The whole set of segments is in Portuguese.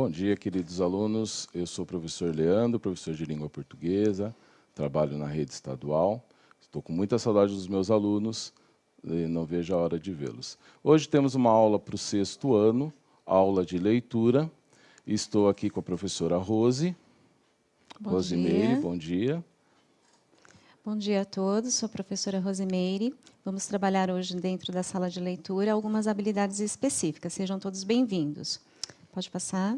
Bom dia, queridos alunos. Eu sou o professor Leandro, professor de língua portuguesa, trabalho na rede estadual. Estou com muita saudade dos meus alunos e não vejo a hora de vê-los. Hoje temos uma aula para o 6º ano, aula de leitura. Estou aqui com a professora Rose. Rosimeire, bom dia. Bom dia a todos, sou a professora Rosimeire. Vamos trabalhar hoje dentro da sala de leitura algumas habilidades específicas. Sejam todos bem-vindos. Pode passar.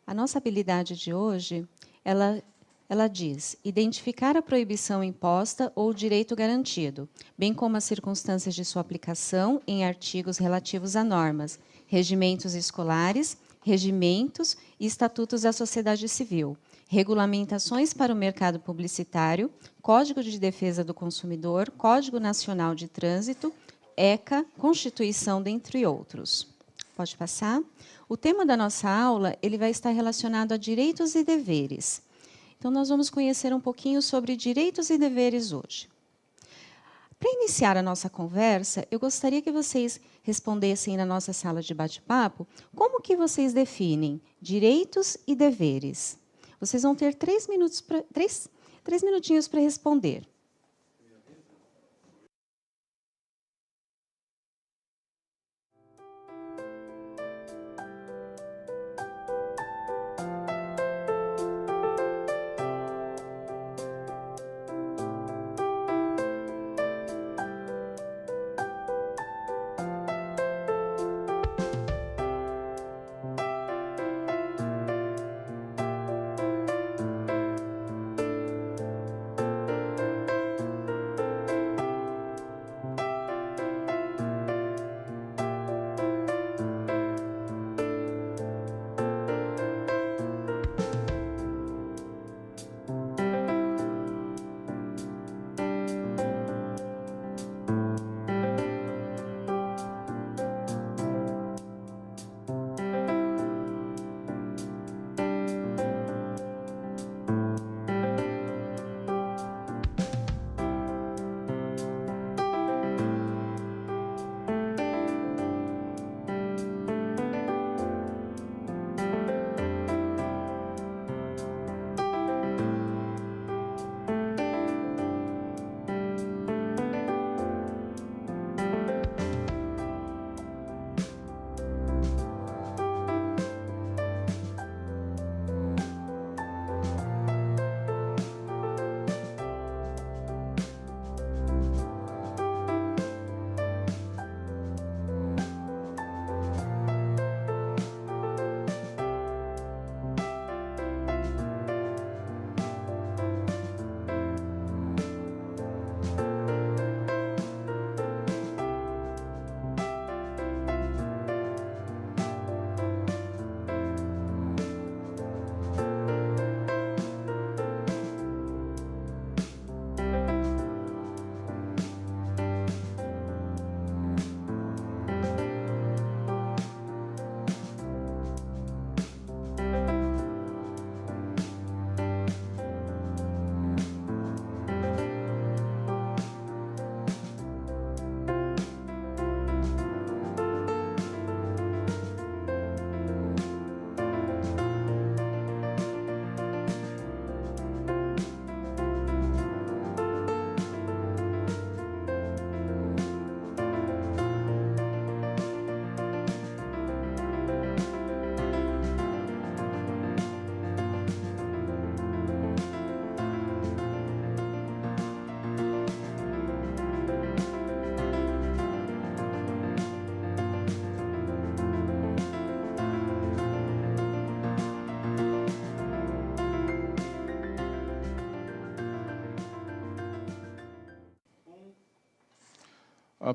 A nossa habilidade de hoje, ela diz identificar a proibição imposta ou direito garantido, bem como as circunstâncias de sua aplicação em artigos relativos a normas, regimentos escolares, regimentos e estatutos da sociedade civil, regulamentações para o mercado publicitário, Código de Defesa do Consumidor, Código Nacional de Trânsito, ECA, Constituição, dentre outros. Pode passar? O tema da nossa aula ele vai estar relacionado a direitos e deveres. Então, nós vamos conhecer um pouquinho sobre direitos e deveres hoje. Para iniciar a nossa conversa, eu gostaria que vocês respondessem na nossa sala de bate-papo como que vocês definem direitos e deveres. Vocês vão ter 3 minutinhos para responder.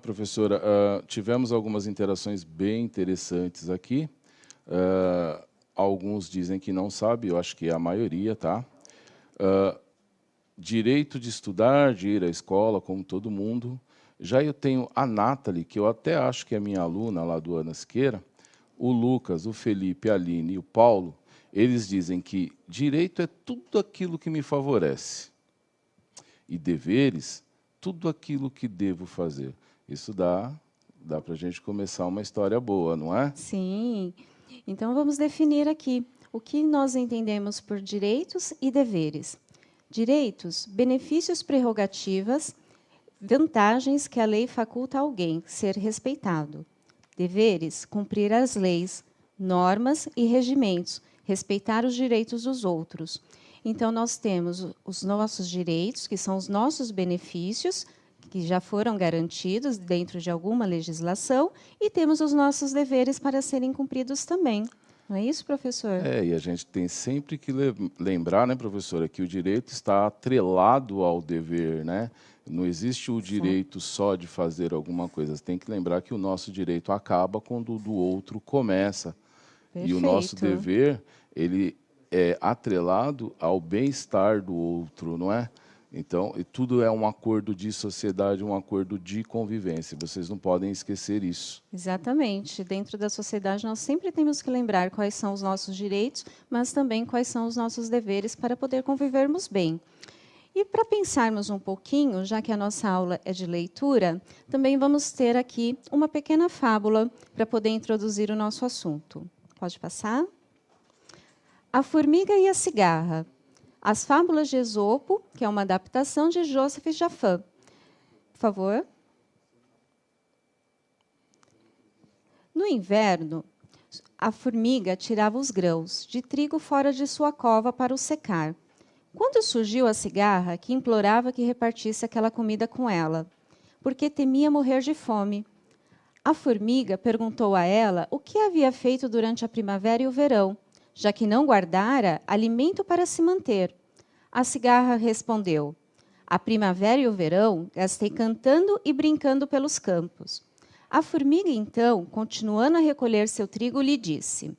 Professora, tivemos algumas interações bem interessantes aqui. Alguns dizem que não sabem, eu acho que é a maioria, tá? Direito de estudar, de ir à escola, como todo mundo. Já eu tenho a Nathalie, que eu até acho que é minha aluna lá do Ana Siqueira, o Lucas, o Felipe, a Aline e o Paulo, eles dizem que direito é tudo aquilo que me favorece. E deveres, tudo aquilo que devo fazer. Isso dá para a gente começar uma história boa, não é? Sim. Então, vamos definir aqui o que nós entendemos por direitos e deveres. Direitos, benefícios, prerrogativas, vantagens que a lei faculta a alguém ser respeitado. Deveres, cumprir as leis, normas e regimentos, respeitar os direitos dos outros. Então, nós temos os nossos direitos, que são os nossos benefícios, que já foram garantidos dentro de alguma legislação, e temos os nossos deveres para serem cumpridos também. Não é isso, professor? E a gente tem sempre que lembrar, né, professora, que o direito está atrelado ao dever, né? Não existe o direito só de fazer alguma coisa. Você tem que lembrar que o nosso direito acaba quando o do outro começa. Perfeito. E o nosso dever, ele é atrelado ao bem-estar do outro, não é? Então, tudo é um acordo de sociedade, um acordo de convivência. Vocês não podem esquecer isso. Exatamente. Dentro da sociedade, nós sempre temos que lembrar quais são os nossos direitos, mas também quais são os nossos deveres para poder convivermos bem. E para pensarmos um pouquinho, já que a nossa aula é de leitura, também vamos ter aqui uma pequena fábula para poder introduzir o nosso assunto. Pode passar? A Formiga e a Cigarra. As Fábulas de Esopo, que é uma adaptação de Joseph Jaffan. Por favor. No inverno, a formiga tirava os grãos de trigo fora de sua cova para os secar. Quando surgiu a cigarra, que implorava que repartisse aquela comida com ela, porque temia morrer de fome. A formiga perguntou a ela o que havia feito durante a primavera e o verão, já que não guardara alimento para se manter. A cigarra respondeu: a primavera e o verão gastei cantando e brincando pelos campos. A formiga, então, continuando a recolher seu trigo, lhe disse: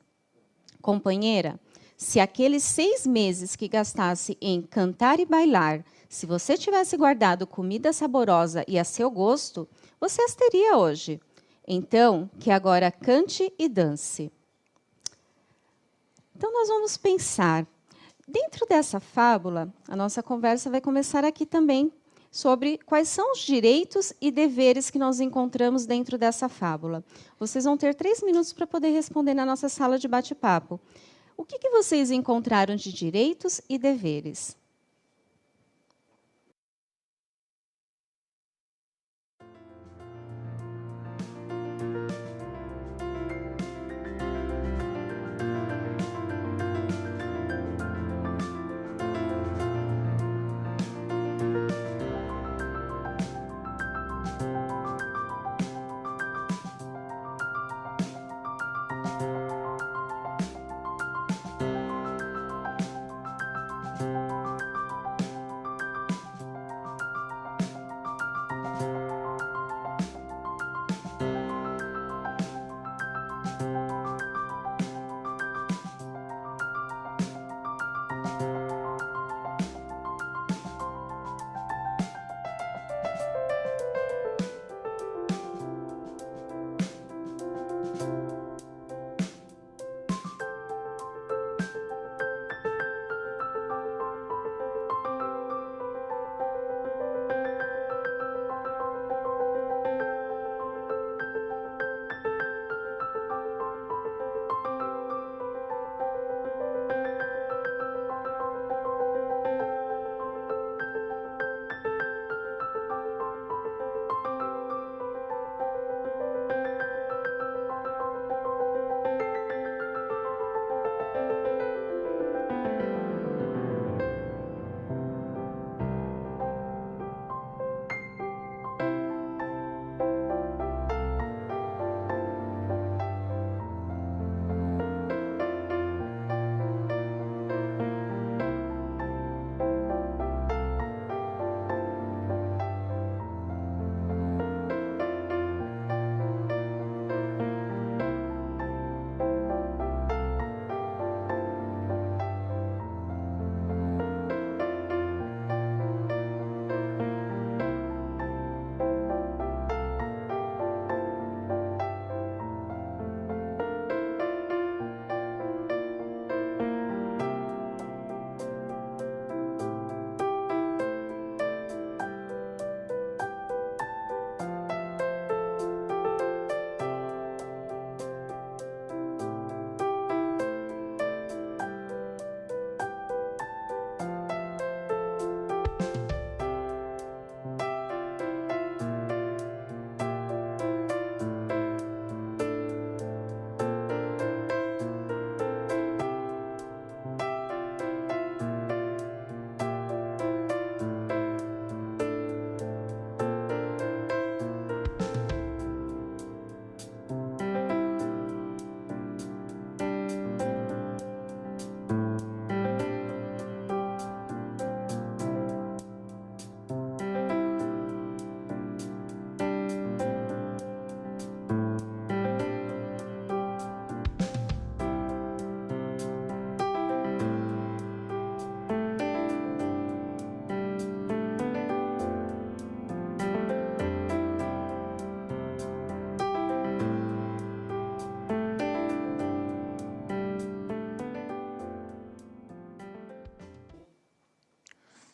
companheira, se aqueles 6 meses que gastasse em cantar e bailar, se você tivesse guardado comida saborosa e a seu gosto, você as teria hoje. Então, que agora cante e dance. Então, nós vamos pensar. Dentro dessa fábula, a nossa conversa vai começar aqui também, sobre quais são os direitos e deveres que nós encontramos dentro dessa fábula. Vocês vão ter 3 minutos para poder responder na nossa sala de bate-papo. O que vocês encontraram de direitos e deveres?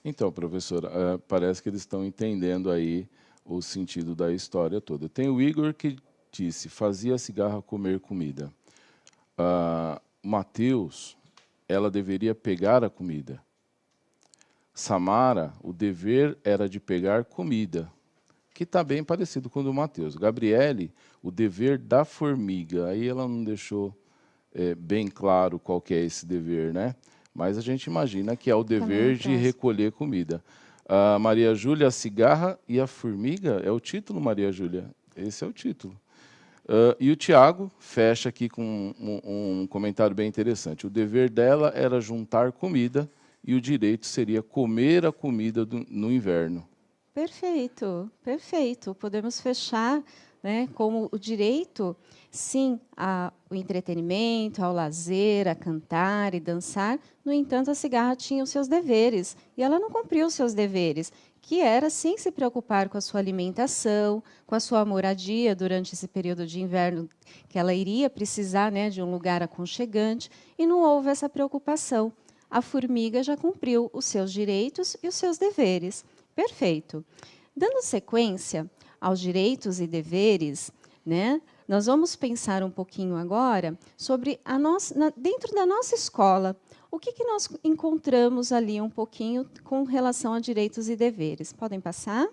Então, professora, parece que eles estão entendendo aí o sentido da história toda. Tem o Igor que disse, fazia a cigarra comer comida. Mateus, ela deveria pegar a comida. Samara, o dever era de pegar comida, que está bem parecido com o do Mateus. Gabriele, o dever da formiga. Aí ela não deixou bem claro qual que é esse dever, né? Mas a gente imagina que é o dever de recolher comida. A Maria Júlia, a cigarra e a formiga, é o título, Maria Júlia? Esse é o título. E o Tiago fecha aqui com um comentário bem interessante. O dever dela era juntar comida e o direito seria comer a comida no inverno. Perfeito, perfeito. Podemos fechar, né, como o direito, sim, ao entretenimento, ao lazer, a cantar e dançar. No entanto, a cigarra tinha os seus deveres e ela não cumpriu os seus deveres, que era, sim, se preocupar com a sua alimentação, com a sua moradia durante esse período de inverno, que ela iria precisar, né, de um lugar aconchegante, e não houve essa preocupação. A formiga já cumpriu os seus direitos e os seus deveres. Perfeito. Dando sequência aos direitos e deveres, né, nós vamos pensar um pouquinho agora sobre dentro da nossa escola, o que nós encontramos ali um pouquinho com relação a direitos e deveres. Podem passar?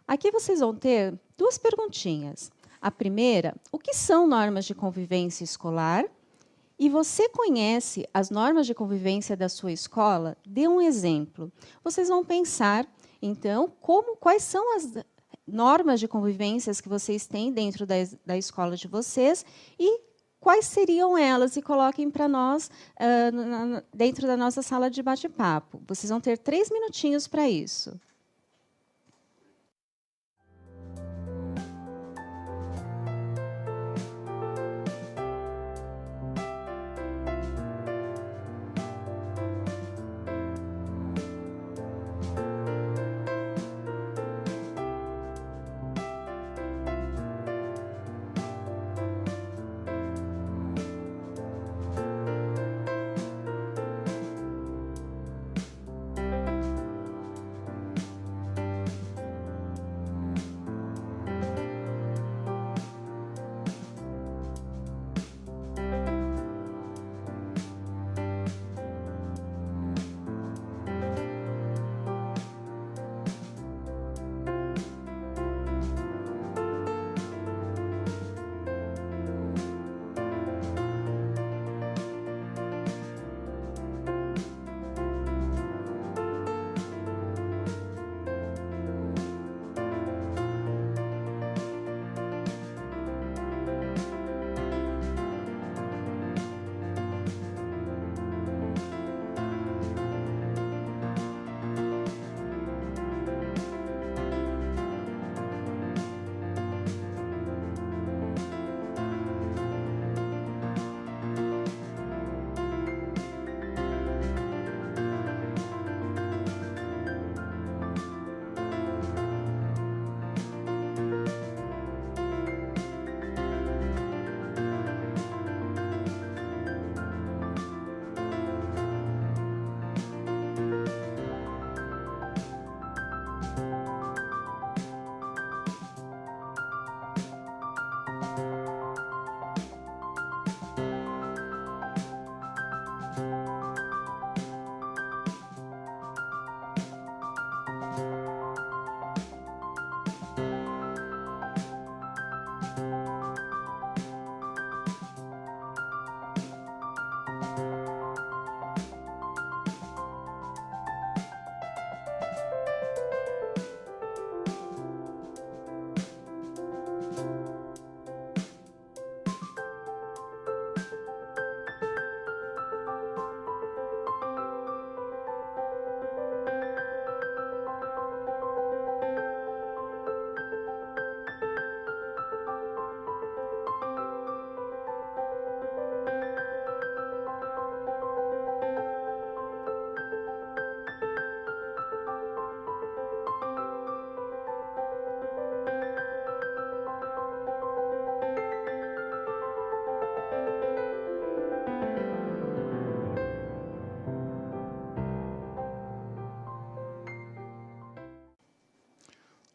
Aqui vocês vão ter duas perguntinhas. A primeira, o que são normas de convivência escolar? E você conhece as normas de convivência da sua escola? Dê um exemplo. Vocês vão pensar, então, quais são as normas de convivência que vocês têm dentro da escola de vocês e quais seriam elas, e coloquem para nós dentro da nossa sala de bate-papo. Vocês vão ter 3 minutinhos para isso.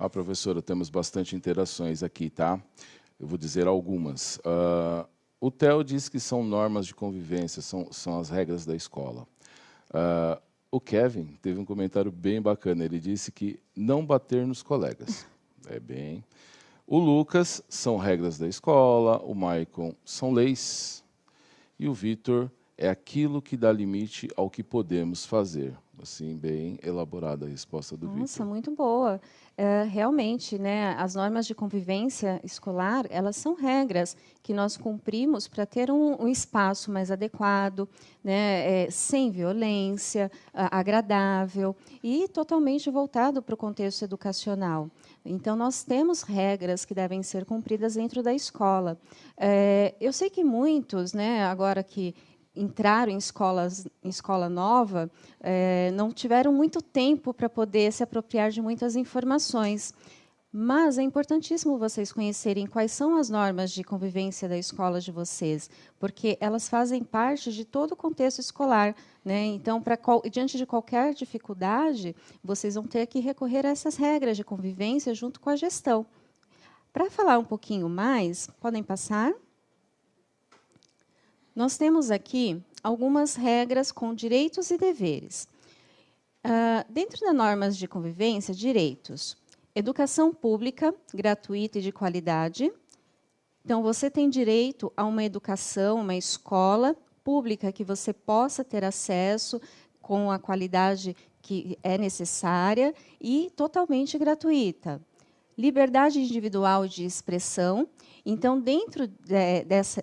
Professora, temos bastante interações aqui, tá? Eu vou dizer algumas. O Theo diz que são normas de convivência, são as regras da escola. O Kevin teve um comentário bem bacana. Ele disse que não bater nos colegas. O Lucas são regras da escola. O Maicon são leis. E o Vitor é aquilo que dá limite ao que podemos fazer. Assim, bem elaborada a resposta do Vitor. Nossa, muito boa. Realmente, né, as normas de convivência escolar, elas são regras que nós cumprimos para ter um espaço mais adequado, né, sem violência, agradável e totalmente voltado para o contexto educacional. Então, nós temos regras que devem ser cumpridas dentro da escola. Eu sei que muitos, né, agora que entraram em escola nova, não tiveram muito tempo para poder se apropriar de muitas informações. Mas é importantíssimo vocês conhecerem quais são as normas de convivência da escola de vocês, porque elas fazem parte de todo o contexto escolar, né? Então, diante de qualquer dificuldade, vocês vão ter que recorrer a essas regras de convivência junto com a gestão. Para falar um pouquinho mais, podem passar? Nós temos aqui algumas regras com direitos e deveres. Dentro das normas de convivência, direitos. Educação pública, gratuita e de qualidade. Então, você tem direito a uma educação, uma escola pública que você possa ter acesso com a qualidade que é necessária e totalmente gratuita. Liberdade individual de expressão. Então, dentro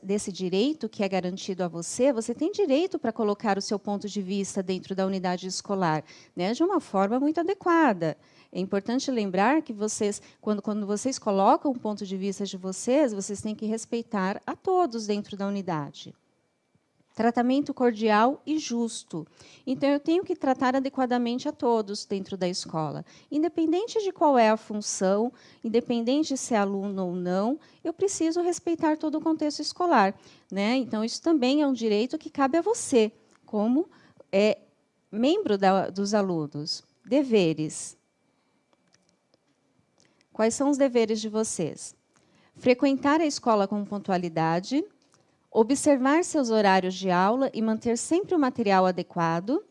desse direito que é garantido a você, você tem direito para colocar o seu ponto de vista dentro da unidade escolar, né, de uma forma muito adequada. É importante lembrar que vocês, quando vocês colocam o ponto de vista de vocês têm que respeitar a todos dentro da unidade. Tratamento cordial e justo. Então, eu tenho que tratar adequadamente a todos dentro da escola. Independente de qual é a função, independente se é aluno ou não, eu preciso respeitar todo o contexto escolar, né? Então, isso também é um direito que cabe a você, como membro dos alunos. Deveres. Quais são os deveres de vocês? Frequentar a escola com pontualidade, observar seus horários de aula e manter sempre o material adequado,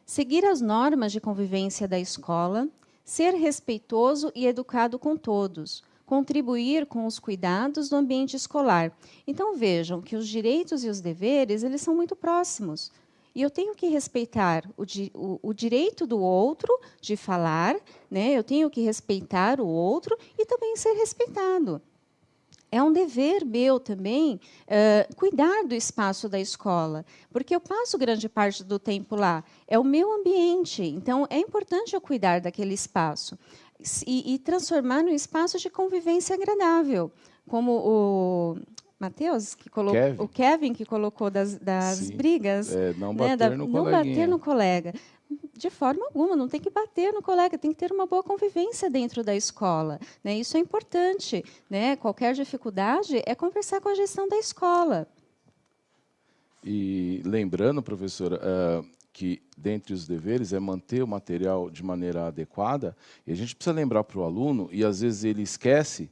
seguir as normas de convivência da escola, ser respeitoso e educado com todos, contribuir com os cuidados do ambiente escolar. Então, vejam que os direitos e os deveres eles são muito próximos. E eu tenho que respeitar o direito do outro de falar, né? Eu tenho que respeitar o outro e também ser respeitado. É um dever meu também cuidar do espaço da escola, porque eu passo grande parte do tempo lá. É o meu ambiente, então é importante eu cuidar daquele espaço e transformar num espaço de convivência agradável, como o Matheus, o Kevin que colocou das brigas, não bater no coleguinha. Não bater no colega. De forma alguma, não tem que bater no colega, tem que ter uma boa convivência dentro da escola, né? Isso é importante, né? Qualquer dificuldade é conversar com a gestão da escola. E lembrando, professora, que dentre os deveres é manter o material de maneira adequada, e a gente precisa lembrar para o aluno, e às vezes ele esquece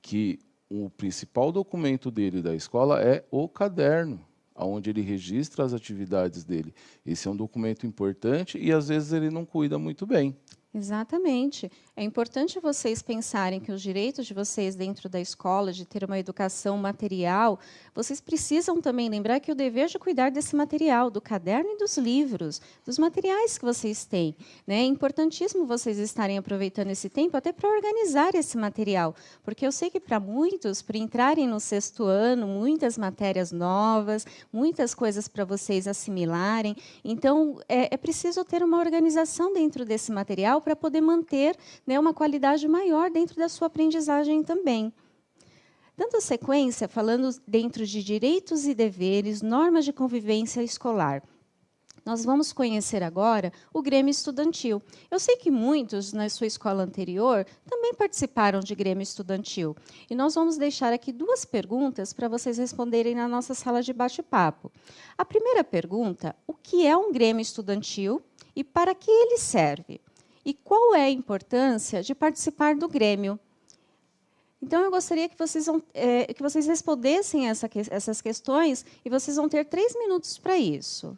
que o principal documento dele da escola é o caderno, onde ele registra as atividades dele. Esse é um documento importante e, às vezes, ele não cuida muito bem. Exatamente. É importante vocês pensarem que os direitos de vocês dentro da escola, de ter uma educação material, vocês precisam também lembrar que o dever de cuidar desse material, do caderno e dos livros, dos materiais que vocês têm, né? É importantíssimo vocês estarem aproveitando esse tempo até para organizar esse material, porque eu sei que para muitos, para entrarem no 6º ano, muitas matérias novas, muitas coisas para vocês assimilarem, então é preciso ter uma organização dentro desse material para poder manter, né, uma qualidade maior dentro da sua aprendizagem também. Dando sequência, falando dentro de direitos e deveres, normas de convivência escolar. Nós vamos conhecer agora o Grêmio Estudantil. Eu sei que muitos, na sua escola anterior, também participaram de Grêmio Estudantil. E nós vamos deixar aqui 2 perguntas para vocês responderem na nossa sala de bate-papo. A primeira pergunta, o que é um Grêmio Estudantil e para que ele serve? E qual é a importância de participar do Grêmio? Então, eu gostaria que vocês respondessem essas questões, e vocês vão ter 3 minutos para isso.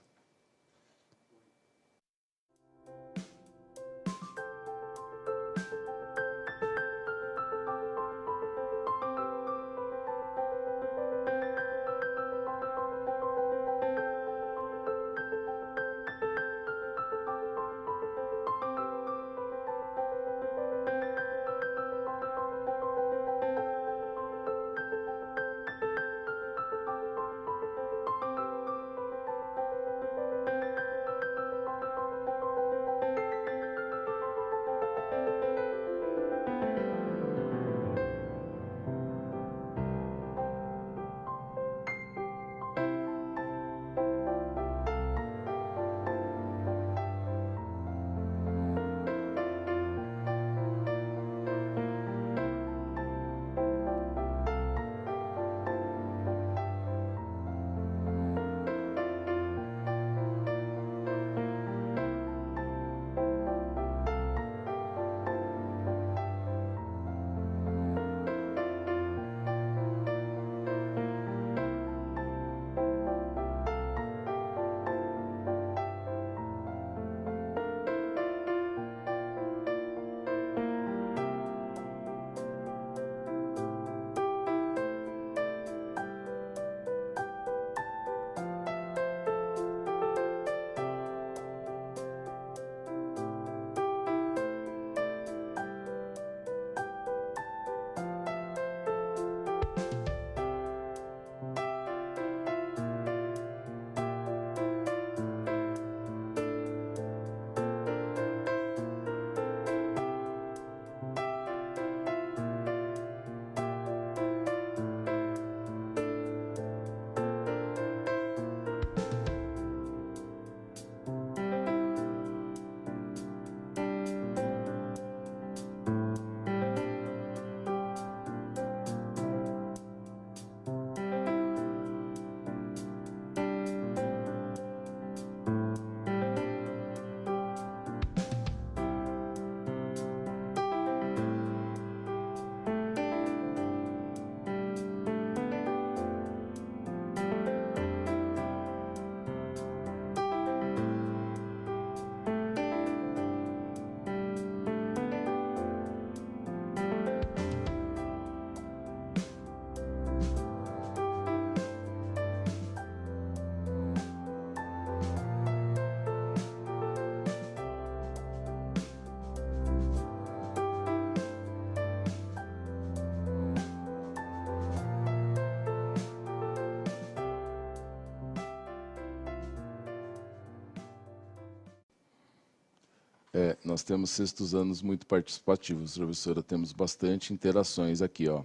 Nós temos sextos anos muito participativos, professora, temos bastante interações aqui, ó.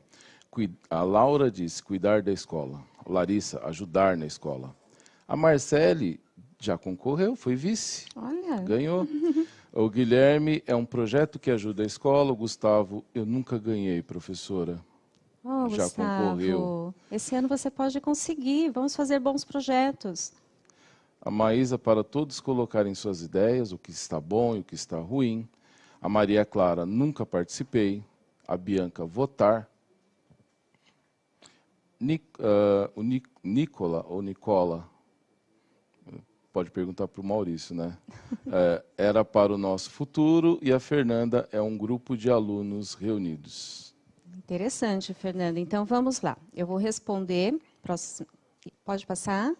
A Laura disse, cuidar da escola. A Larissa, ajudar na escola. A Marcele já concorreu, foi vice. Olha. Ganhou. O Guilherme, é um projeto que ajuda a escola. O Gustavo, eu nunca ganhei, professora. Oh, já Gustavo, concorreu. Esse ano você pode conseguir, vamos fazer bons projetos. A Maísa, para todos colocarem suas ideias, o que está bom e o que está ruim. A Maria Clara, nunca participei. A Bianca, votar. O Nicola, pode perguntar para o Maurício, né? Era para o nosso futuro. E a Fernanda, é um grupo de alunos reunidos. Interessante, Fernanda. Então, vamos lá. Eu vou responder. Pode passar?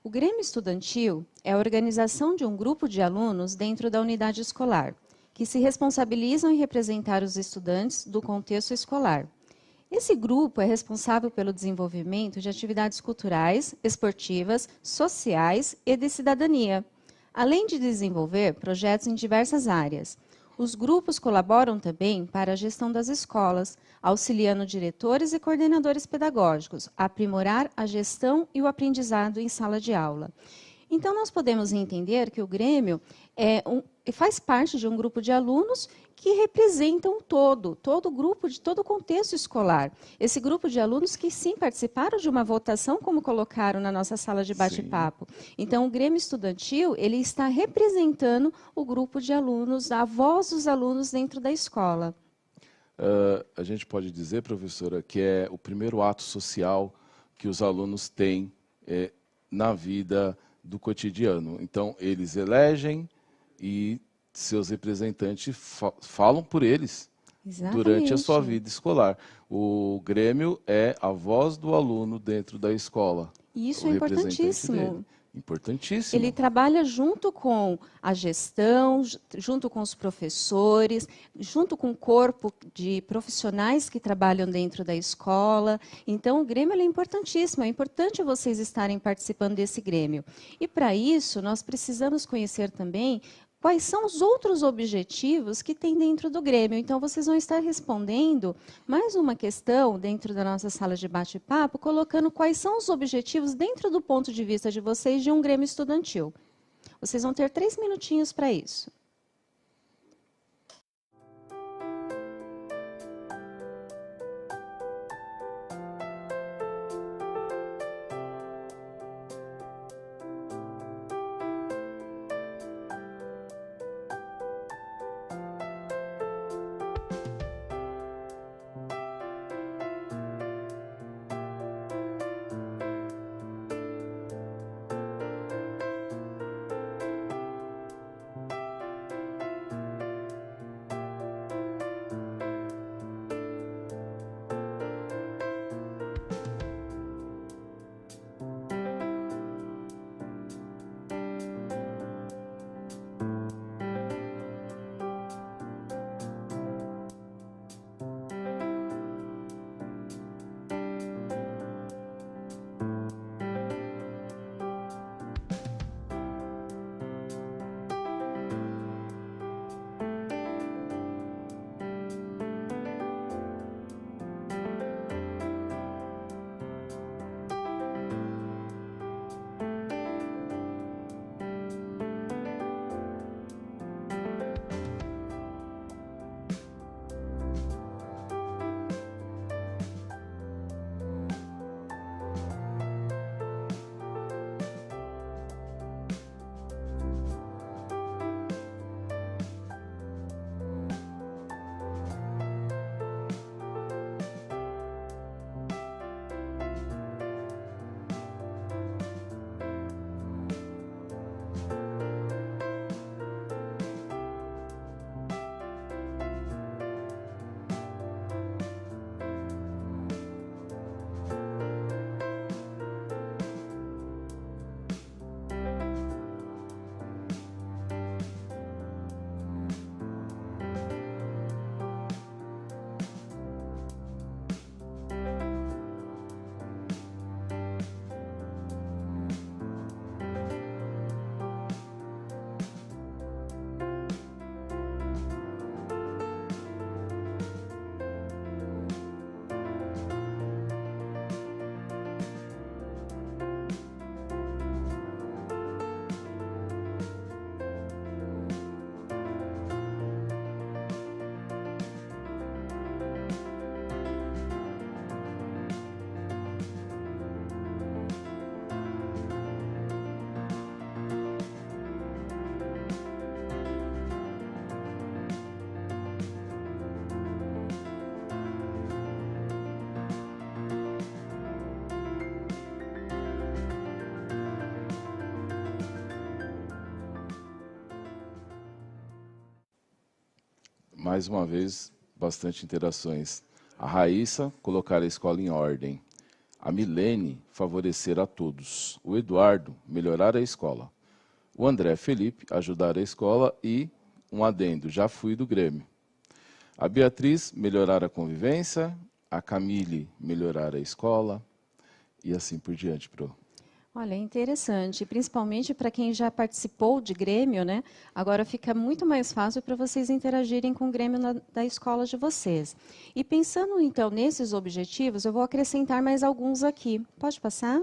O Grêmio Estudantil é a organização de um grupo de alunos dentro da unidade escolar, que se responsabilizam em representar os estudantes do contexto escolar. Esse grupo é responsável pelo desenvolvimento de atividades culturais, esportivas, sociais e de cidadania, além de desenvolver projetos em diversas áreas. Os grupos colaboram também para a gestão das escolas, auxiliando diretores e coordenadores pedagógicos a aprimorar a gestão e o aprendizado em sala de aula. Então, nós podemos entender que o Grêmio faz parte de um grupo de alunos que representam todo o grupo, de todo o contexto escolar. Esse grupo de alunos que, sim, participaram de uma votação, como colocaram na nossa sala de bate-papo. Então, o Grêmio Estudantil, ele está representando o grupo de alunos, a voz dos alunos dentro da escola. A gente pode dizer, professora, que é o primeiro ato social que os alunos têm na vida do cotidiano. Então, eles elegem e seus representantes falam por eles. Exatamente. Durante a sua vida escolar. O Grêmio é a voz do aluno dentro da escola. Isso é importantíssimo. Importantíssimo. Ele trabalha junto com a gestão, junto com os professores, junto com o corpo de profissionais que trabalham dentro da escola. Então, o Grêmio é importantíssimo. É importante vocês estarem participando desse Grêmio. E, para isso, nós precisamos conhecer também quais são os outros objetivos que tem dentro do Grêmio. Então, vocês vão estar respondendo mais uma questão dentro da nossa sala de bate-papo, colocando quais são os objetivos dentro do ponto de vista de vocês de um Grêmio estudantil. Vocês vão ter 3 minutinhos para isso. Mais uma vez, bastante interações. A Raíssa, colocar a escola em ordem. A Milene, favorecer a todos. O Eduardo, melhorar a escola. O André Felipe, ajudar a escola e, um adendo, já fui do Grêmio. A Beatriz, melhorar a convivência. A Camille, melhorar a escola. E assim por diante, Pro. Olha, é interessante, principalmente para quem já participou de Grêmio, né? Agora fica muito mais fácil para vocês interagirem com o Grêmio da escola de vocês. E pensando, então, nesses objetivos, eu vou acrescentar mais alguns aqui. Pode passar?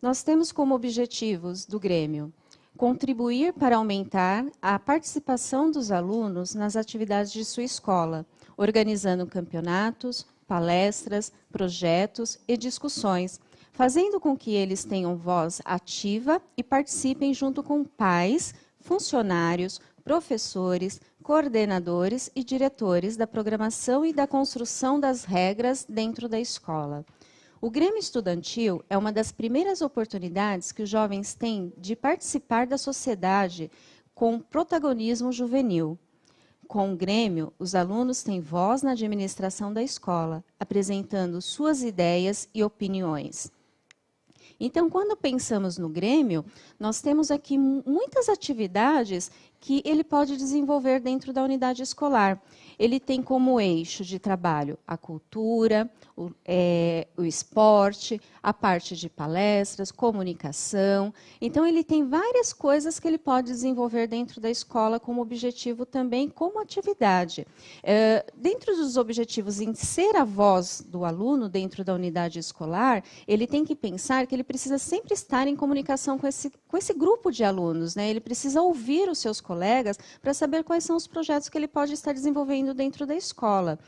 Nós temos como objetivos do Grêmio contribuir para aumentar a participação dos alunos nas atividades de sua escola, organizando campeonatos, palestras, projetos e discussões, fazendo com que eles tenham voz ativa e participem junto com pais, funcionários, professores, coordenadores e diretores da programação e da construção das regras dentro da escola. O Grêmio Estudantil é uma das primeiras oportunidades que os jovens têm de participar da sociedade com protagonismo juvenil. Com o Grêmio, os alunos têm voz na administração da escola, apresentando suas ideias e opiniões. Então, quando pensamos no Grêmio, nós temos aqui muitas atividades que ele pode desenvolver dentro da unidade escolar. Ele tem como eixo de trabalho a cultura, o esporte, a parte de palestras, comunicação. Então, ele tem várias coisas que ele pode desenvolver dentro da escola como objetivo também, como atividade. Dentro dos objetivos em ser a voz do aluno dentro da unidade escolar, ele tem que pensar que ele precisa sempre estar em comunicação com esse grupo de alunos, né? Ele precisa ouvir os seus colegas para saber quais são os projetos que ele pode estar desenvolvendo dentro da escola.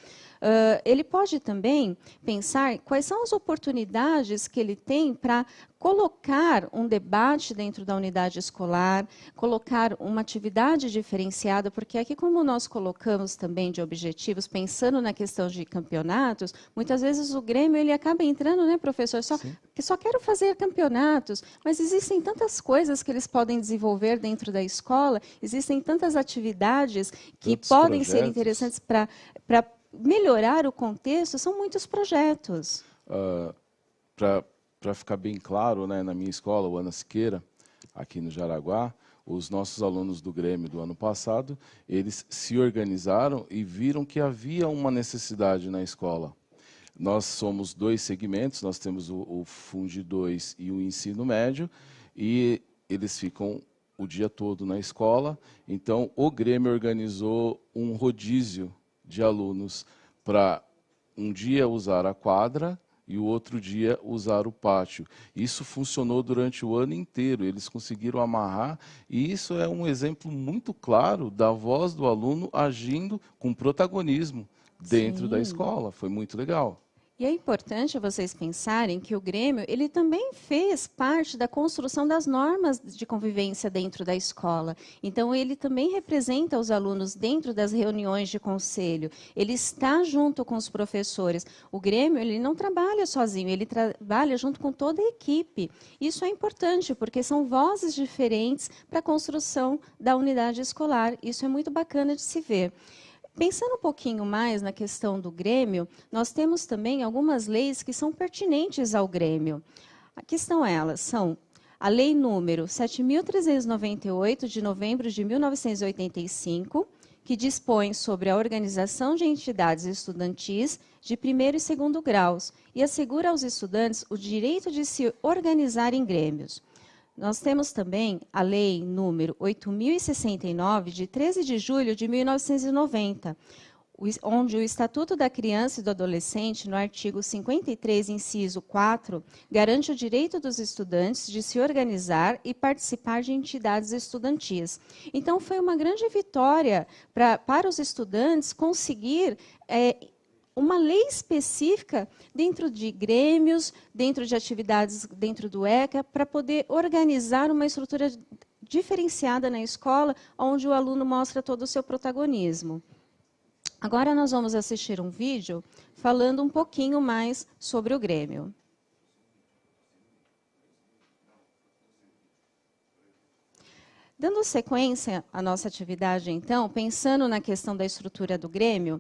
Ele pode também pensar quais são as oportunidades que ele tem para colocar um debate dentro da unidade escolar, colocar uma atividade diferenciada, porque aqui, como nós colocamos também de objetivos, pensando na questão de campeonatos, muitas vezes o Grêmio ele acaba entrando, né, professor, só quero fazer campeonatos, mas existem tantas coisas que eles podem desenvolver dentro da escola, existem tantas atividades que podem ser interessantes para melhorar o contexto, são muitos projetos. Para ficar bem claro, né, na minha escola, o Ana Siqueira, aqui no Jaraguá, os nossos alunos do Grêmio do ano passado, eles se organizaram e viram que havia uma necessidade na escola. Nós somos 2 segmentos, nós temos o Fundi 2 e o ensino médio, e eles ficam o dia todo na escola. Então, o Grêmio organizou um rodízio de alunos para um dia usar a quadra e o outro dia usar o pátio. Isso funcionou durante o ano inteiro, eles conseguiram amarrar, e isso é um exemplo muito claro da voz do aluno agindo com protagonismo dentro da escola. Foi muito legal. E é importante vocês pensarem que o Grêmio ele também fez parte da construção das normas de convivência dentro da escola. Então, ele também representa os alunos dentro das reuniões de conselho. Ele está junto com os professores. O Grêmio ele não trabalha sozinho, ele trabalha junto com toda a equipe. Isso é importante, porque são vozes diferentes para a construção da unidade escolar. Isso é muito bacana de se ver. Pensando um pouquinho mais na questão do Grêmio, nós temos também algumas leis que são pertinentes ao Grêmio. Aqui estão elas, são a Lei número 7.398, de novembro de 1985, que dispõe sobre a organização de entidades estudantis de primeiro e segundo graus e assegura aos estudantes o direito de se organizar em grêmios. Nós temos também a Lei número 8.069, de 13 de julho de 1990, onde o Estatuto da Criança e do Adolescente, no artigo 53, inciso 4, garante o direito dos estudantes de se organizar e participar de entidades estudantis. Então, foi uma grande vitória para os estudantes conseguir uma lei específica dentro de grêmios, dentro de atividades dentro do ECA, para poder organizar uma estrutura diferenciada na escola, onde o aluno mostra todo o seu protagonismo. Agora nós vamos assistir um vídeo falando um pouquinho mais sobre o Grêmio. Dando sequência à nossa atividade, então, pensando na questão da estrutura do Grêmio,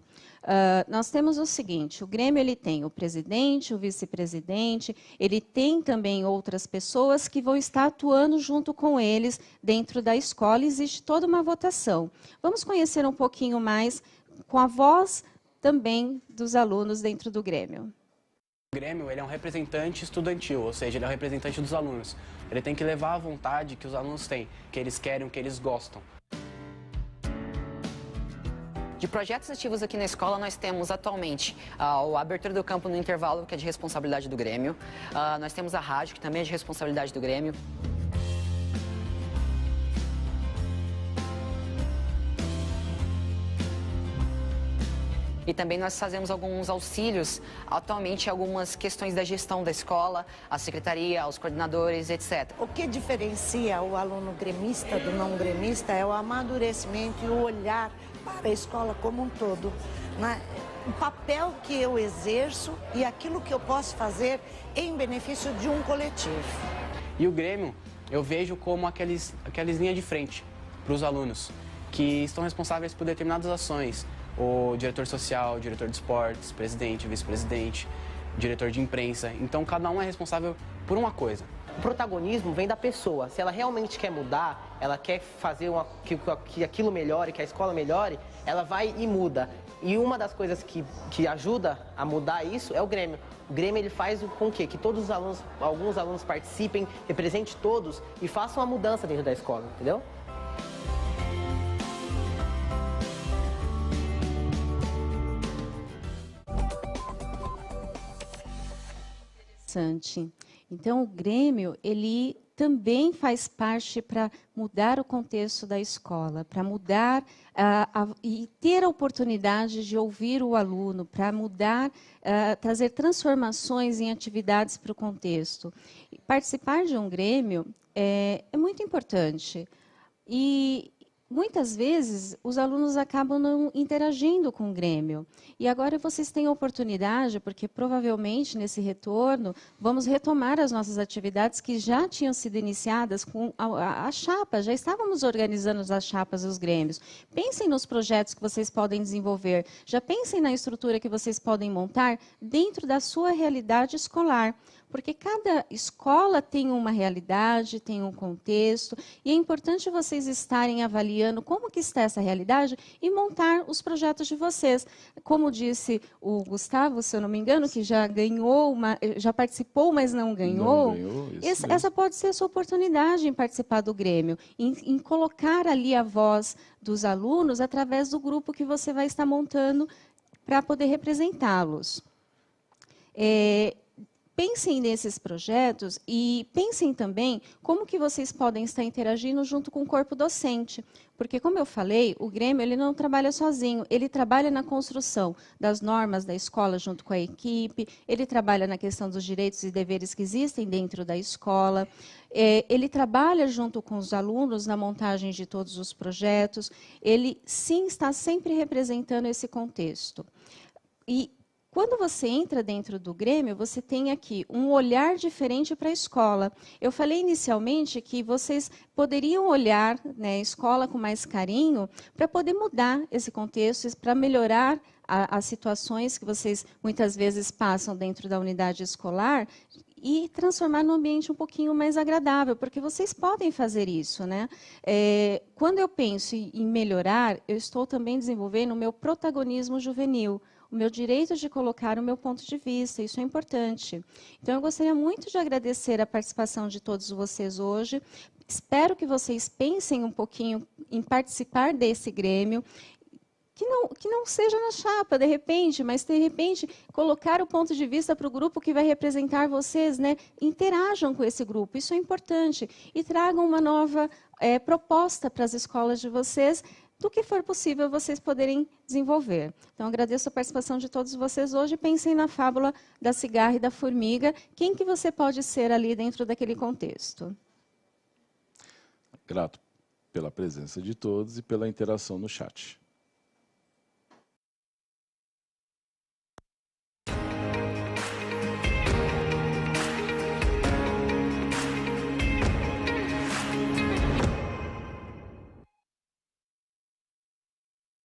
nós temos o seguinte: o Grêmio ele tem o presidente, o vice-presidente, ele tem também outras pessoas que vão estar atuando junto com eles dentro da escola, e existe toda uma votação. Vamos conhecer um pouquinho mais com a voz também dos alunos dentro do Grêmio. O Grêmio ele é um representante estudantil, ou seja, ele é um representante dos alunos. Ele tem que levar a vontade que os alunos têm, que eles querem, que eles gostam. De projetos ativos aqui na escola, nós temos atualmente a abertura do campo no intervalo, que é de responsabilidade do Grêmio. Nós temos a rádio, que também é de responsabilidade do Grêmio. e também nós fazemos alguns auxílios, atualmente, algumas questões da gestão da escola, a secretaria, os coordenadores, etc. O que diferencia o aluno gremista do não gremista é o amadurecimento e o olhar para a escola como um todo, né? O papel que eu exerço e aquilo que eu posso fazer em benefício de um coletivo. E o Grêmio, eu vejo como aqueles linhas de frente para os alunos, que estão responsáveis por determinadas ações. O diretor social, o diretor de esportes, presidente, vice-presidente, diretor de imprensa. Então, cada um é responsável por uma coisa. O protagonismo vem da pessoa. Se ela realmente quer mudar, ela quer fazer que aquilo melhore, que a escola melhore, ela vai e muda. E uma das coisas que ajuda a mudar isso é o Grêmio. O Grêmio ele faz com que todos os alunos, alguns alunos participem, represente todos e façam a mudança dentro da escola, entendeu? Interessante. Então, o Grêmio, ele também faz parte para mudar o contexto da escola, para mudar e ter a oportunidade de ouvir o aluno, para mudar, trazer transformações em atividades para o contexto. Participar de um Grêmio é muito importante. E muitas vezes os alunos acabam não interagindo com o Grêmio. E agora vocês têm a oportunidade, porque provavelmente nesse retorno vamos retomar as nossas atividades que já tinham sido iniciadas com a chapa, já estávamos organizando as chapas dos Grêmios. Pensem nos projetos que vocês podem desenvolver, já pensem na estrutura que vocês podem montar dentro da sua realidade escolar. Porque cada escola tem uma realidade, tem um contexto, e é importante vocês estarem avaliando como que está essa realidade e montar os projetos de vocês. Como disse o Gustavo, se eu não me engano, que já ganhou, já participou, mas não ganhou. Essa pode ser a sua oportunidade em participar do Grêmio, em colocar ali a voz dos alunos através do grupo que você vai estar montando para poder representá-los. Pensem nesses projetos e pensem também como que vocês podem estar interagindo junto com o corpo docente. Porque, como eu falei, o Grêmio ele não trabalha sozinho, ele trabalha na construção das normas da escola junto com a equipe, ele trabalha na questão dos direitos e deveres que existem dentro da escola, ele trabalha junto com os alunos na montagem de todos os projetos, ele sim está sempre representando esse contexto. E quando você entra dentro do Grêmio, você tem aqui um olhar diferente para a escola. Eu falei inicialmente que vocês poderiam olhar, né, a escola com mais carinho para poder mudar esse contexto, para melhorar as situações que vocês muitas vezes passam dentro da unidade escolar e transformar num ambiente um pouquinho mais agradável, porque vocês podem fazer isso, né? Quando eu penso em melhorar, eu estou também desenvolvendo o meu protagonismo juvenil, o meu direito de colocar o meu ponto de vista, isso é importante. Então, eu gostaria muito de agradecer a participação de todos vocês hoje. Espero que vocês pensem um pouquinho em participar desse Grêmio, que não seja na chapa, de repente, mas, de repente, colocar o ponto de vista para o grupo que vai representar vocês, né? Interajam com esse grupo, isso é importante. E tragam uma nova proposta para as escolas de vocês, do que for possível vocês poderem desenvolver. Então, agradeço a participação de todos vocês hoje. Pensem na fábula da cigarra e da formiga. Quem que você pode ser ali dentro daquele contexto? Grato pela presença de todos e pela interação no chat.